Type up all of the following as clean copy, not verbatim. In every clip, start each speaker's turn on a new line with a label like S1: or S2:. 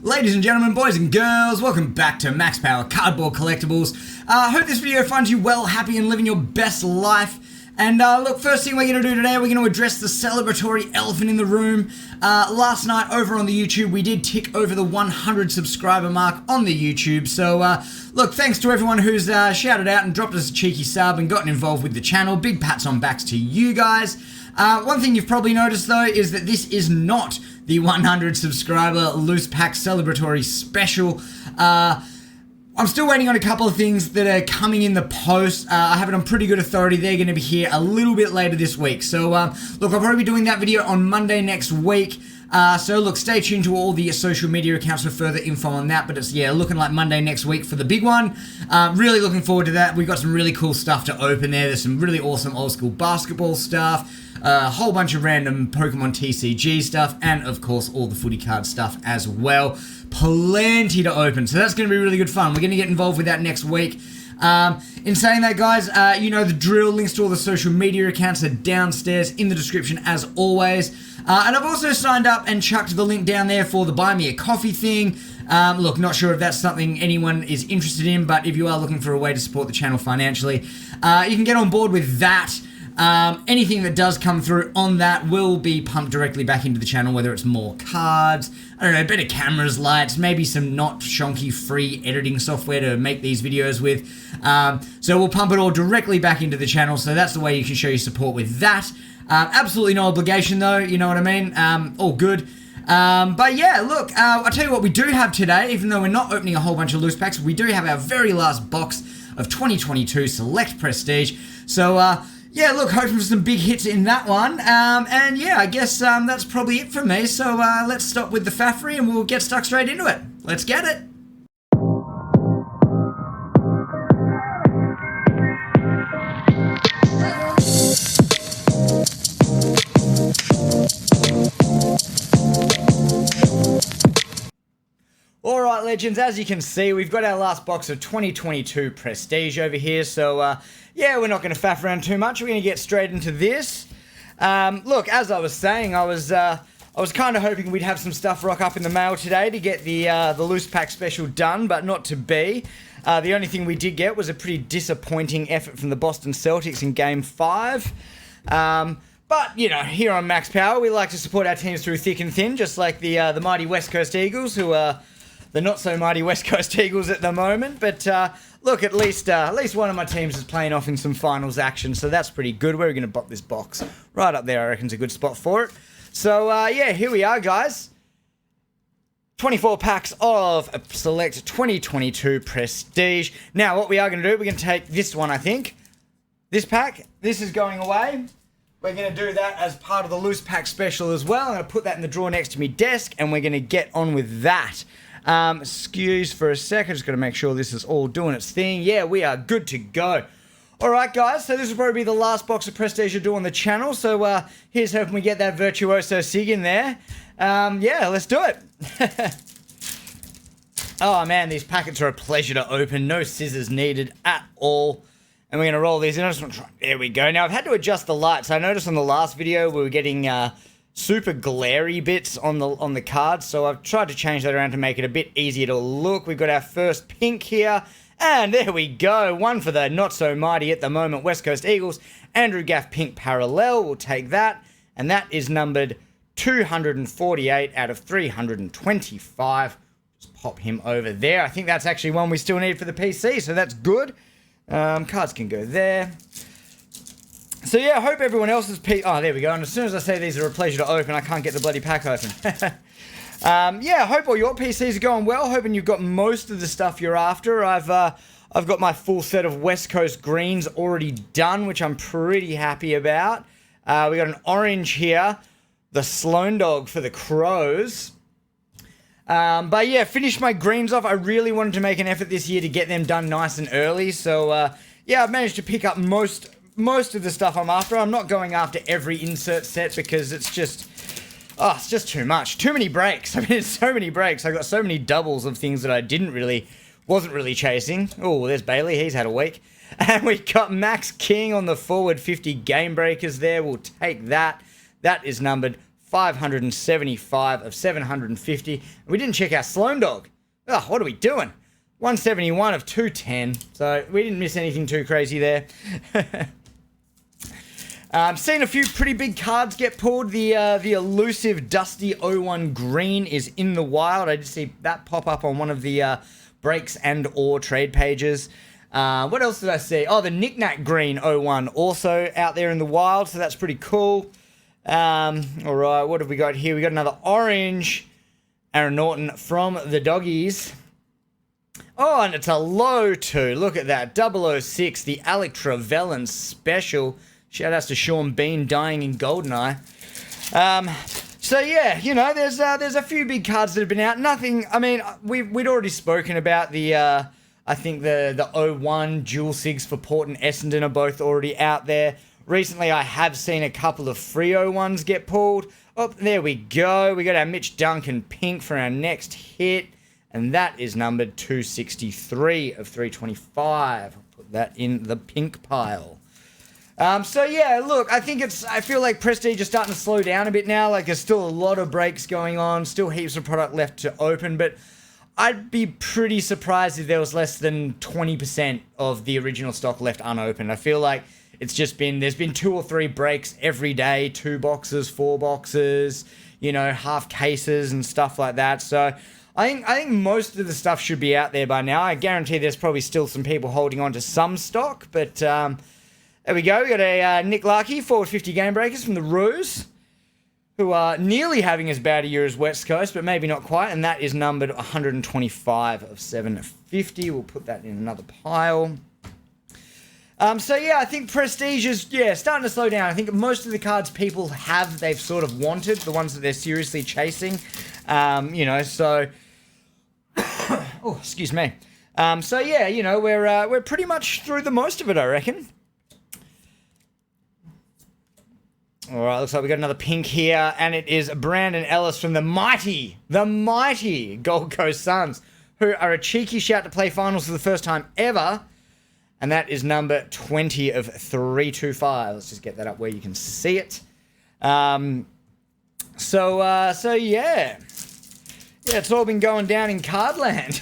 S1: Ladies and gentlemen, boys and girls, welcome back to Max Power Cardboard Collectibles. Hope this video finds you well, happy and living your best life. And look, first thing we're going to do today, we're going to address the celebratory elephant in the room. Last night over on the YouTube, we did tick over the 100 subscriber mark on the YouTube. So look, thanks to everyone who's shouted out and dropped us a cheeky sub and gotten involved with the channel. Big pats on backs to you guys. One thing you've probably noticed though is that this is not the 100 subscriber loose pack celebratory special. I'm still waiting on a couple of things that are coming in the post. I have it on pretty good authority. They're going to be here a little bit later this week. So, look, I'll probably be doing that video on Monday next week. So, look, stay tuned to all the social media accounts for further info on that. But it's, yeah, looking like Monday next week for the big one. Really looking forward to that. We've got some really cool stuff to open there. There's some really awesome old school basketball stuff. A whole bunch of random Pokemon TCG stuff. And, of course, all the footy card stuff as well. Plenty to open, so that's going to be really good fun. We're going to get involved with that next week. In saying that, guys, you know the drill. Links to all the social media accounts are downstairs in the description as always. And I've also signed up and chucked the link down there for the Buy Me a Coffee thing. Look, not sure if that's something anyone is interested in, but if you are looking for a way to support the channel financially, you can get on board with that. Anything that does come through on that will be pumped directly back into the channel, whether it's more cards, I don't know, better cameras, lights, maybe some not shonky free editing software to make these videos with. So we'll pump it all directly back into the channel, so that's the way you can show your support with that. Absolutely no obligation though, you know what I mean? All good. But yeah, look, I'll tell you what we do have today, even though we're not opening a whole bunch of loose packs, we do have our very last box of 2022 Select Prestige. So, yeah, look, hoping for some big hits in that one. And yeah, I guess that's probably it from me. So let's stop with the faffery and we'll get stuck straight into it. Let's get it. Alright, legends, as you can see, we've got our last box of 2022 Prestige over here, so, yeah, we're not going to faff around too much. We're going to get straight into this. Look, as I was saying, I was kind of hoping we'd have some stuff rock up in the mail today to get the loose pack special done, but not to be. The only thing we did get was a pretty disappointing effort from the Boston Celtics in Game 5. But, you know, here on Max Power, we like to support our teams through thick and thin, just like the mighty West Coast Eagles, who are the not-so-mighty West Coast Eagles at the moment. But, look, at least one of my teams is playing off in some finals action, so that's pretty good. We're going to pop this box right up there, I reckon's a good spot for it. So, yeah, here we are, guys. 24 packs of Select 2022 Prestige. Now, what we are going to do, we're going to take this one, I think. This pack, this is going away. We're going to do that as part of the loose pack special as well. I'm going to put that in the drawer next to me desk, and we're going to get on with that. Excuse for a sec, I just got to make sure this is all doing its thing. Yeah, we are good to go. Alright guys, so this will probably be the last box of Prestige I do on the channel, so here's hoping we get that Virtuoso Sig in there. Yeah, let's do it. Oh man, these packets are a pleasure to open, no scissors needed at all. And we're going to roll these in. I just want to try. There we go. Now, I've had to adjust the lights. I noticed on the last video we were getting super glary bits on the cards, so I've tried to change that around to make it a bit easier to look. We've got our first pink here, and there we go. One for the not-so-mighty at the moment West Coast Eagles. Andrew Gaff Pink Parallel. We'll take that, and that is numbered 248 out of 325. Just pop him over there. I think that's actually one we still need for the PC, so that's good. Cards can go there. So yeah, I hope everyone else's oh, there we go. And as soon as I say these are a pleasure to open, I can't get the bloody pack open. Yeah, I hope all your PCs are going well. Hoping you've got most of the stuff you're after. I've got my full set of West Coast greens already done, which I'm pretty happy about. We got an orange here, the Sloan Dog for the Crows. But yeah, finished my greens off. I really wanted to make an effort this year to get them done nice and early. So yeah, I've managed to pick up most of the stuff I'm after. I'm not going after every insert set because it's just too much. Too many breaks. I mean, it's so many breaks. I got so many doubles of things that I wasn't really chasing. Oh, there's Bailey. He's had a week. And we got Max King on the forward 50 game breakers there. We'll take that. That is numbered 575 of 750. And we didn't check our Sloan dog. Oh, what are we doing? 171 of 210. So we didn't miss anything too crazy there. Seen a few pretty big cards get pulled. The elusive Dusty 01 Green is in the wild. I did see that pop up on one of the breaks and or trade pages. What else did I see? Oh, the Knick-Knack Green 01 also out there in the wild, so that's pretty cool. All right, what have we got here? We got another orange Aaron Norton from the Doggies. Oh, and it's a low 2. Look at that. 006, the Alec Trevelyan special. Shout outs to Sean Bean dying in Goldeneye. So yeah, you know, there's a few big cards that have been out. Nothing, I mean, we'd already spoken about the, I think the 01 dual sigs for Port and Essendon are both already out there. Recently, I have seen a couple of Freo ones get pulled. Oh, there we go. We got our Mitch Duncan pink for our next hit. And that is numbered 263 of 325. I'll put that in the pink pile. So yeah, look, I feel like Prestige is starting to slow down a bit now. Like there's still a lot of breaks going on, still heaps of product left to open, but I'd be pretty surprised if there was less than 20% of the original stock left unopened. I feel like there's been 2 or 3 breaks every day, 2 boxes, 4 boxes, you know, half cases and stuff like that. So I think most of the stuff should be out there by now. I guarantee there's probably still some people holding on to some stock, but there we go. We got a Nick Larkey, forward 50 game breakers from the Roos, who are nearly having as bad a year as West Coast, but maybe not quite, and that is numbered 125 of 750. We'll put that in another pile. So yeah, I think Prestige is starting to slow down. I think most of the cards people have, they've sort of wanted, the ones that they're seriously chasing. You know, so oh, excuse me. So yeah, you know, we're pretty much through the most of it, I reckon. All right, looks like we got another pink here, and it is Brandon Ellis from the mighty Gold Coast Suns, who are a cheeky shout to play finals for the first time ever. And that is number 20 of 325. Let's just get that up where you can see it. So yeah. Yeah, it's all been going down in Cardland.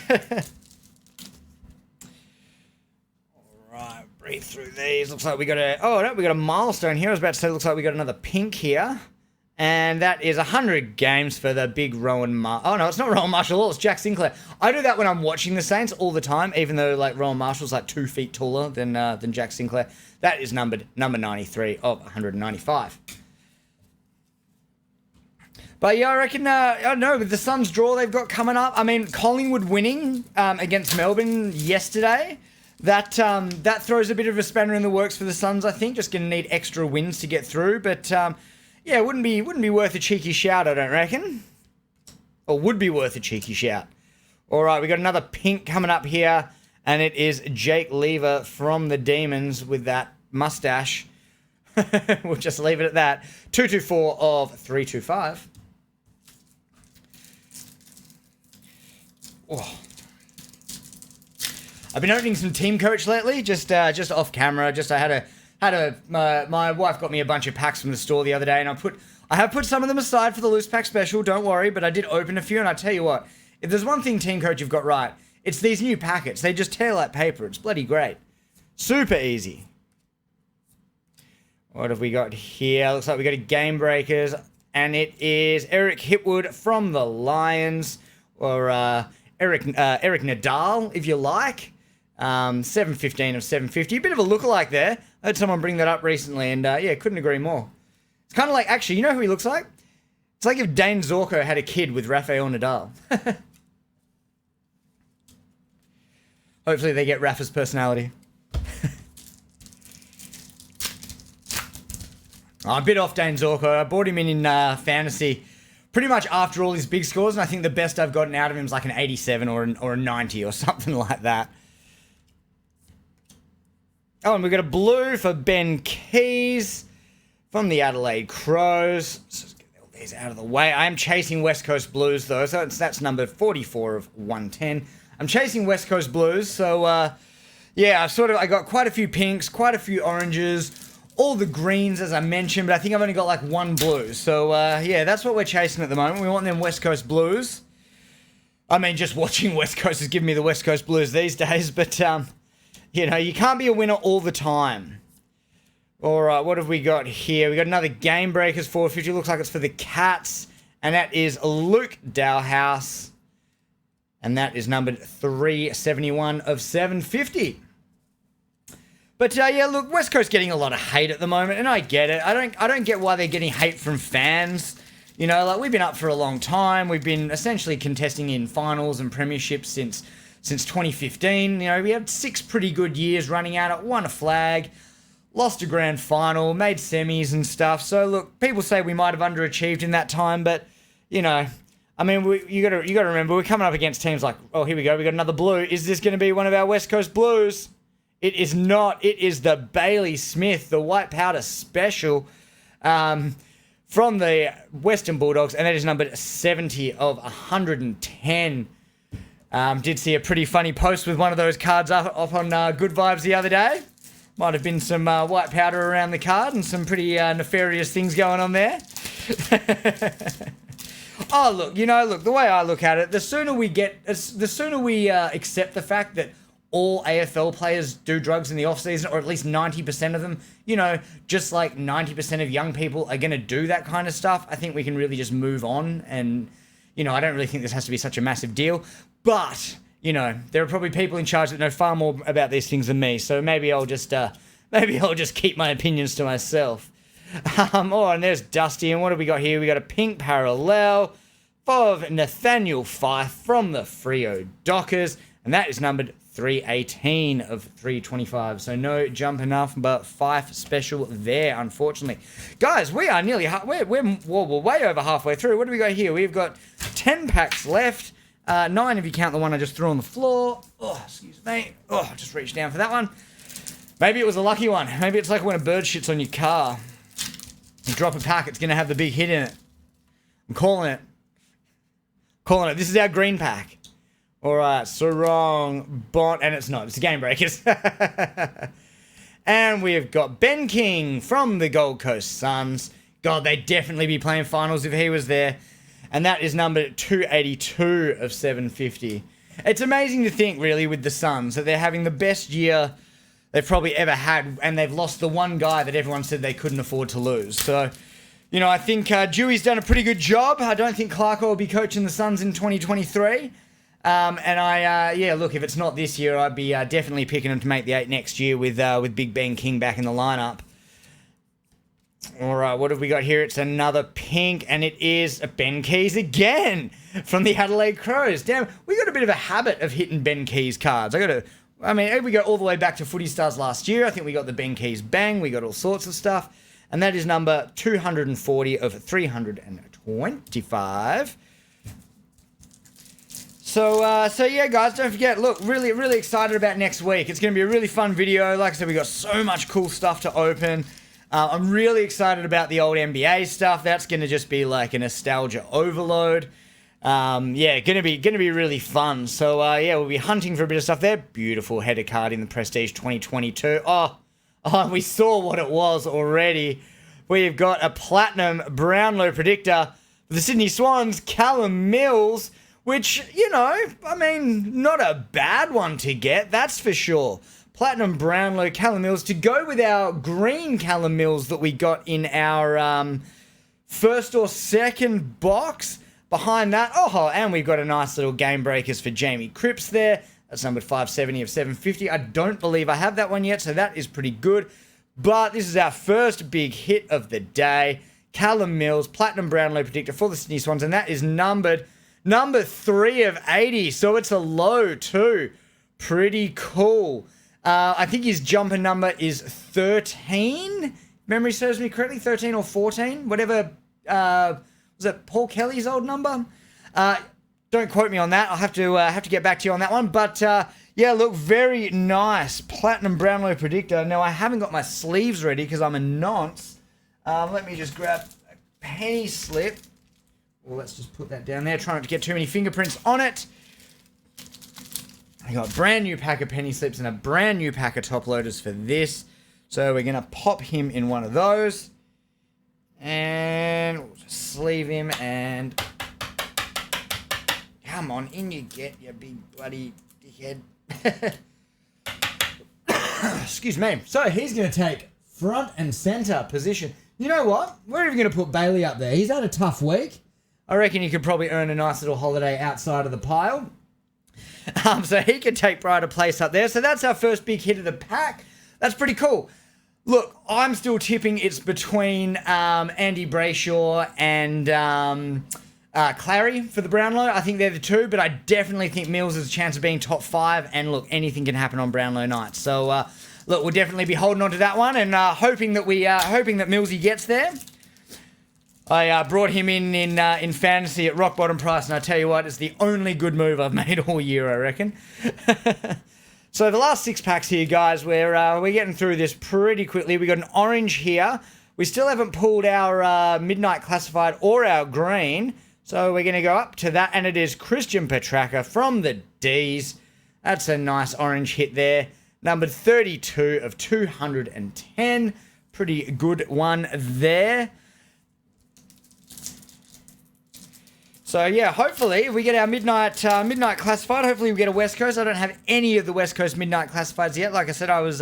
S1: Alright, breathe through these. Looks like we got a milestone here. I was about to say, looks like we got another pink here. And that is 100 games for the big Rowan Marshall. Oh, no, it's not Rowan Marshall. It's Jack Sinclair. I do that when I'm watching the Saints all the time, even though, like, Rowan Marshall's, like, 2 feet taller than Jack Sinclair. That is number 93 of 195. But, yeah, I reckon, I don't know, with the Suns draw they've got coming up, I mean, Collingwood winning against Melbourne yesterday, that throws a bit of a spanner in the works for the Suns, I think. Just going to need extra wins to get through, but... yeah, it wouldn't be worth a cheeky shout, I don't reckon. Or would be worth a cheeky shout. All right, we got another pink coming up here, and it is Jake Lever from the Demons with that mustache. We'll just leave it at that. 224 of 325. Oh. I've been opening some Team Coach lately, just off camera. My wife got me a bunch of packs from the store the other day, and I have put some of them aside for the loose pack special, don't worry, but I did open a few, and I tell you what, if there's one thing Team Coach have got right, it's these new packets. They just tear like paper. It's bloody great. Super easy. What have we got here? Looks like we got a Game Breakers, and it is Eric Hipwood from the Lions, or Eric Nadal, if you like. 715 of 750. A bit of a lookalike there. I heard someone bring that up recently, and yeah, couldn't agree more. It's kind of like, actually, you know who he looks like? It's like if Dane Zorko had a kid with Rafael Nadal. Hopefully they get Rafa's personality. I'm a bit off Dane Zorko. I bought him in fantasy pretty much after all his big scores, and I think the best I've gotten out of him is like an 87 or a 90 or something like that. Oh, and we've got a blue for Ben Keys from the Adelaide Crows. Let's just get all these out of the way. I am chasing West Coast Blues, though, so that's number 44 of 110. I'm chasing West Coast Blues, so, yeah, I got quite a few pinks, quite a few oranges, all the greens, as I mentioned, but I think I've only got like one blue. So, yeah, that's what we're chasing at the moment. We want them West Coast Blues. I mean, just watching West Coast is giving me the West Coast Blues these days, but, you know, you can't be a winner all the time. All right, what have we got here? We got another Game Breakers 450. Looks like it's for the Cats, and that is Luke Dowhouse, and that is numbered 371 of 750. But yeah, look, West Coast getting a lot of hate at the moment, and I get it. I don't get why they're getting hate from fans. You know, like, we've been up for a long time. We've been essentially contesting in finals and premierships since 2015. You know, we had 6 pretty good years running at it. Won a flag, lost a grand final, made semis and stuff. So look, people say we might have underachieved in that time, but you know, I mean, you got to remember, we're coming up against teams like, oh, here we go, we got another blue. Is this going to be one of our West Coast Blues? It is not. It is the Bailey Smith, the white powder special, from the Western Bulldogs, and that is numbered 70 of 110. Did see a pretty funny post with one of those cards up on Good Vibes the other day. Might have been some white powder around the card and some pretty nefarious things going on there. Oh, look, the way I look at it, the sooner we accept the fact that all AFL players do drugs in the off-season, or at least 90% of them, you know, just like 90% of young people are going to do that kind of stuff, I think we can really just move on. And, you know, I don't really think this has to be such a massive deal. But, you know, there are probably people in charge that know far more about these things than me. So maybe I'll just keep my opinions to myself. Oh, and there's Dusty. And what have we got here? We got a pink parallel of Nathaniel Fife from the Freo Dockers. And that is numbered 318 of 325. So no jump enough, but Fife special there, unfortunately. Guys, we are nearly we're way over halfway through. What do we got here? We've got 10 packs left. 9 if you count the one I just threw on the floor. Oh, excuse me. Oh, I just reached down for that one. Maybe it was a lucky one. Maybe it's like when a bird shits on your car. You drop a pack, it's going to have the big hit in it. I'm calling it. This is our green pack. All right, Sarong, Bond, and it's not. It's the Game Breakers. And we've got Ben King from the Gold Coast Suns. God, they'd definitely be playing finals if he was there. And that is numbered 282 of 750. It's amazing to think, really, with the Suns, that they're having the best year they've probably ever had, and they've lost the one guy that everyone said they couldn't afford to lose. So, you know, I think Dewey's done a pretty good job. I don't think Clarko will be coaching the Suns in 2023. Yeah, look, if it's not this year, I'd be definitely picking him to make the 8 next year with Big Ben King back in the lineup. All right, what have we got here? It's another pink, and it is Ben Keys again from the Adelaide Crows. Damn, we got a bit of a habit of hitting Ben Keys cards. We go all the way back to Footy Stars last year. I think we got the Ben Keys bang. We got all sorts of stuff. And that is number 240 of 325. So yeah, guys, don't forget, look, really, really excited about next week. It's going to be a really fun video. Like I said, we got so much cool stuff to open. I'm really excited about the old NBA stuff. That's going to just be like a nostalgia overload. Yeah, gonna be really fun. So yeah, we'll be hunting for a bit of stuff there. Beautiful header card in the Prestige 2022. Oh, we saw what it was already. We've got a platinum Brownlow predictor for the Sydney Swans, Callum Mills, which, you know, I mean, not a bad one to get, that's for sure. Platinum Brownlow Callum Mills to go with our green Callum Mills that we got in our first or second box. Behind that, and we've got a nice little Game Breakers for Jamie Cripps there. That's numbered 570 of 750. I don't believe I have that one yet, so that is pretty good. But this is our first big hit of the day. Callum Mills, Platinum Brownlow predictor for the Sydney Swans, and that is number 3 of 80, so it's a low too. Pretty cool. I think his jumper number is 13. Memory serves me correctly, 13 or 14, whatever. Was it Paul Kelly's old number? Don't quote me on that. I'll have to get back to you on that one. But yeah, look, very nice Platinum Brownlow predictor. Now I haven't got my sleeves ready because I'm a nonce. Let me just grab a penny slip. Well, let's just put that down there. Try not to get too many fingerprints on it. I got a brand new pack of penny slips and a brand new pack of top loaders for this. So we're going to pop him in one of those. And we'll just sleeve him and... Come on, in you get, you big bloody dickhead. Excuse me. So he's going to take front and centre position. You know what? We're even going to put Bailey up there. He's had a tough week. I reckon he could probably earn a nice little holiday outside of the pile. So he could take pride of place up there. So that's our first big hit of the pack. That's pretty cool. Look, I'm still tipping it's between Andy Brayshaw and Clary for the Brownlow. I think they're the two, but I definitely think Mills has a chance of being top 5. And look, anything can happen on Brownlow night. So look, we'll definitely be holding on to that one and hoping that Millsy gets there. I brought him in fantasy at rock bottom price, and I tell you what, it's the only good move I've made all year, I reckon. So the last 6 packs here, guys, we're getting through this pretty quickly. We got an orange here. We still haven't pulled our Midnight Classified or our green, so we're going to go up to that, and it is Christian Petracca from the D's. That's a nice orange hit there. Numbered 32 of 210. Pretty good one there. So, yeah, hopefully, if we get our Midnight Classified, hopefully we get a West Coast. I don't have any of the West Coast Midnight Classifieds yet. Like I said, I was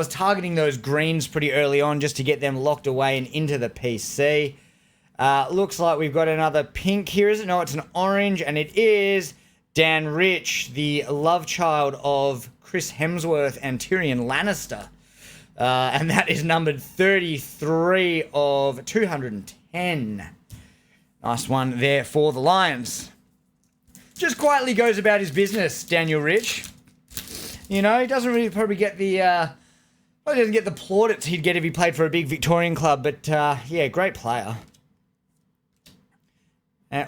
S1: targeting those greens pretty early on just to get them locked away and into the PC. Looks like we've got another pink here, isn't it? No, it's an orange, and it is Dan Rich, the love child of Chris Hemsworth and Tyrion Lannister. And that is numbered 33 of 210. Nice one there for the Lions. Just quietly goes about his business, Daniel Rich. You know, he doesn't really probably get the... probably doesn't get the plaudits he'd get if he played for a big Victorian club, but yeah, great player. And,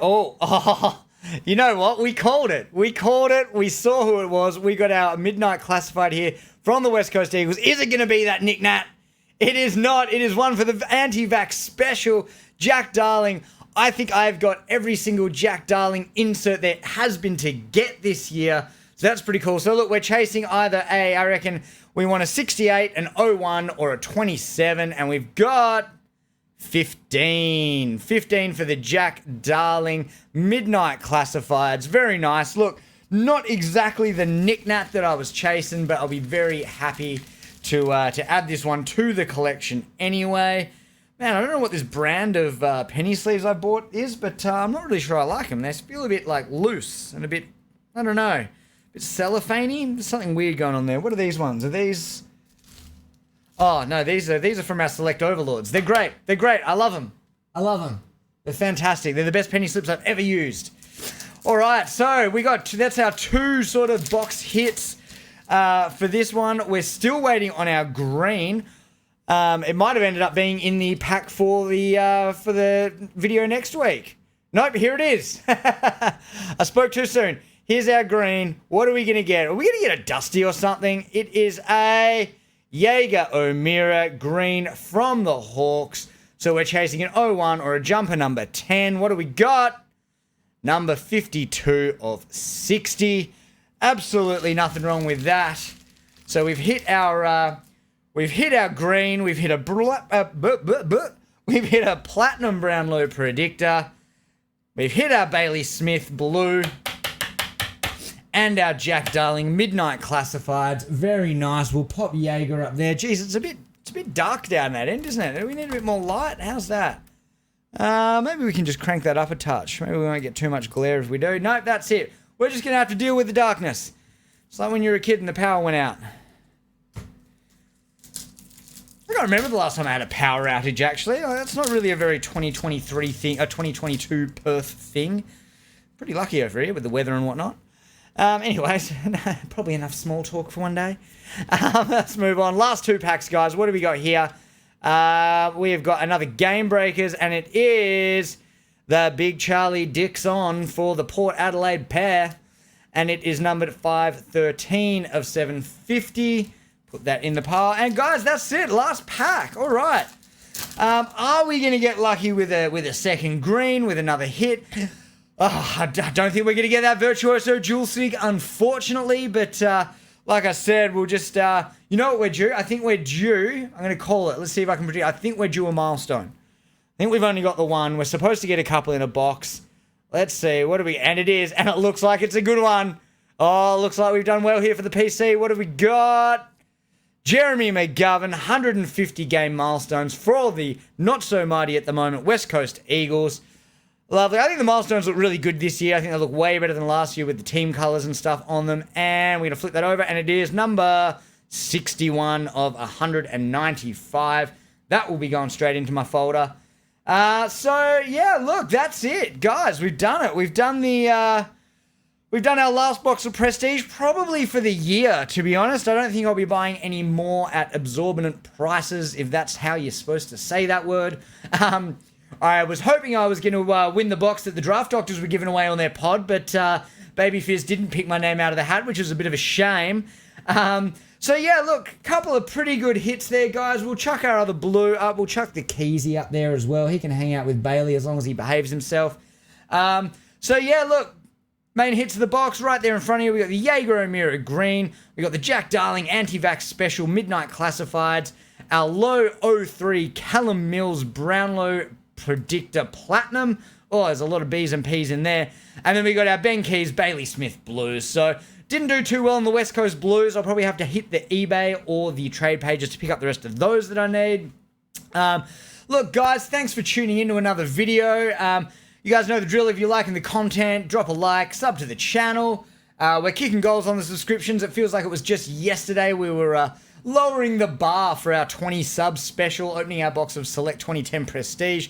S1: you know what? We called it. We called it. We saw who it was. We got our Midnight Classified here from the West Coast Eagles. Is it going to be that Nick Nat? It is not. It is one for the anti-vax special, Jack Darling. I think I've got every single Jack Darling insert there has been to get this year. So that's pretty cool. So look, we're chasing either I reckon we want a 68, an 01, or a 27. And we've got 15. 15 for the Jack Darling Midnight Classifieds. Very nice. Look, not exactly the knick-knack that I was chasing, but I'll be very happy to add this one to the collection anyway. Man, I don't know what this brand of penny sleeves I bought is, but I'm not really sure I like them. They feel a bit like loose and a bit, I don't know, a bit cellophane-y. There's something weird going on there. What are these ones? Are these... Oh, no, these are from our Select Overlords. They're great. They're great. I love them. I love them. They're fantastic. They're the best penny slips I've ever used. All right, so that's our 2 sort of box hits for this one. We're still waiting on our green. It might have ended up being in the pack for the video next week. Nope, here it is. I spoke too soon. Here's our green. What are we going to get? Are we going to get a Dusty or something? It is a Jaeger O'Meara green from the Hawks. So we're chasing an 01 or a jumper number 10. What do we got? Number 52 of 60. Absolutely nothing wrong with that. So we've hit our green. We've hit a platinum Brownlow predictor. We've hit our Bailey Smith blue. And our Jack Darling Midnight Classifieds. Very nice. We'll pop Jaeger up there. Jeez, it's a bit dark down that end, isn't it? Do we need a bit more light? How's that? Maybe we can just crank that up a touch. Maybe we won't get too much glare if we do. Nope, that's it. We're just going to have to deal with the darkness. It's like when you were a kid and the power went out. I can't remember the last time I had a power outage, actually. That's not really a very 2023 thing, a 2022 Perth thing. Pretty lucky over here with the weather and whatnot. Anyways, probably enough small talk for one day. Let's move on. Last 2 packs, guys. What do we got here? We've got another Game Breakers, and it is the Big Charlie Dixon for the Port Adelaide pair. And it is numbered 513 of 750. Put that in the pile. And guys, that's it. Last pack. All right. Are we going to get lucky with a second green, with another hit? Oh, I don't think we're going to get that Virtuoso Dual Sig, unfortunately. But like I said, we'll just, You know what we're due? I think we're due. I'm going to call it. Let's see if I can predict. I think we're due a milestone. I think we've only got the one. We're supposed to get a couple in a box. Let's see. What do we... And it is. And it looks like it's a good one. Oh, looks like we've done well here for the PC. What have we got? Jeremy McGovern, 150 game milestones for all the not so mighty at the moment West Coast Eagles. Lovely. I think the milestones look really good this year. I think they look way better than last year with the team colours and stuff on them. And we're going to flip that over. And it is number 61 of 195. That will be going straight into my folder. So, yeah, look, that's it. Guys, we've done it. We've done our last box of Prestige, probably for the year, to be honest. I don't think I'll be buying any more at exorbitant prices, if that's how you're supposed to say that word. I was hoping I was going to win the box that the Draft Doctors were giving away on their pod, but Baby Fizz didn't pick my name out of the hat, which is a bit of a shame. So yeah, look, couple of pretty good hits there, guys. We'll chuck our other blue up. We'll chuck the Keezy up there as well. He can hang out with Bailey as long as he behaves himself. So yeah, look, main hits of the box right there in front of you. We got the Jaeger O'Meara Green. We got the Jack Darling Anti-Vax Special Midnight Classifieds. Our low 03 Callum Mills Brownlow Predictor Platinum. Oh, there's a lot of B's and P's in there. And then we got our Ben Keys Bailey Smith Blues. So didn't do too well on the West Coast Blues. I'll probably have to hit the eBay or the trade pages to pick up the rest of those that I need. Look, guys, thanks for tuning in to another video. You guys know the drill. If you're liking the content, drop a like, sub to the channel. We're kicking goals on the subscriptions. It feels like it was just yesterday we were lowering the bar for our 20 subs special, opening our box of Select 2010 Prestige.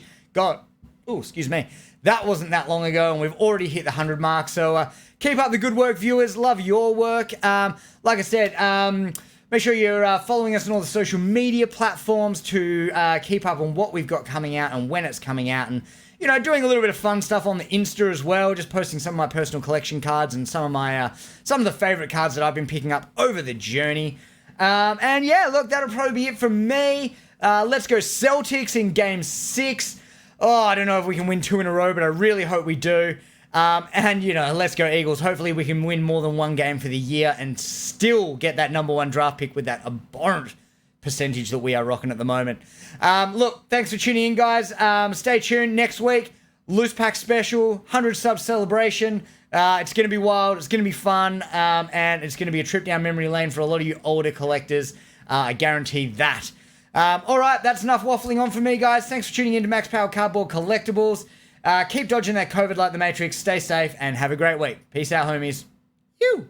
S1: Excuse me. That wasn't that long ago, and we've already hit the 100 mark. So keep up the good work, viewers. Love your work. Like I said, make sure you're following us on all the social media platforms to keep up on what we've got coming out and when it's coming out. And, you know, doing a little bit of fun stuff on the Insta as well. Just posting some of my personal collection cards and some of the favorite cards that I've been picking up over the journey. And yeah, look, that'll probably be it from me. Let's go Celtics in Game 6. Oh, I don't know if we can win 2 in a row, but I really hope we do. And, you know, let's go Eagles. Hopefully we can win more than one game for the year and still get that number 1 draft pick with that abhorrent percentage that we are rocking at the moment. Look, thanks for tuning in, guys. Stay tuned next week. Loose pack special, 100 sub celebration. It's going to be wild. It's going to be fun. And it's going to be a trip down memory lane for a lot of you older collectors. I guarantee that. Alright, that's enough waffling on for me, guys. Thanks for tuning in to Max Power Cardboard Collectibles. Keep dodging that COVID like the Matrix. Stay safe and have a great week. Peace out, homies. You.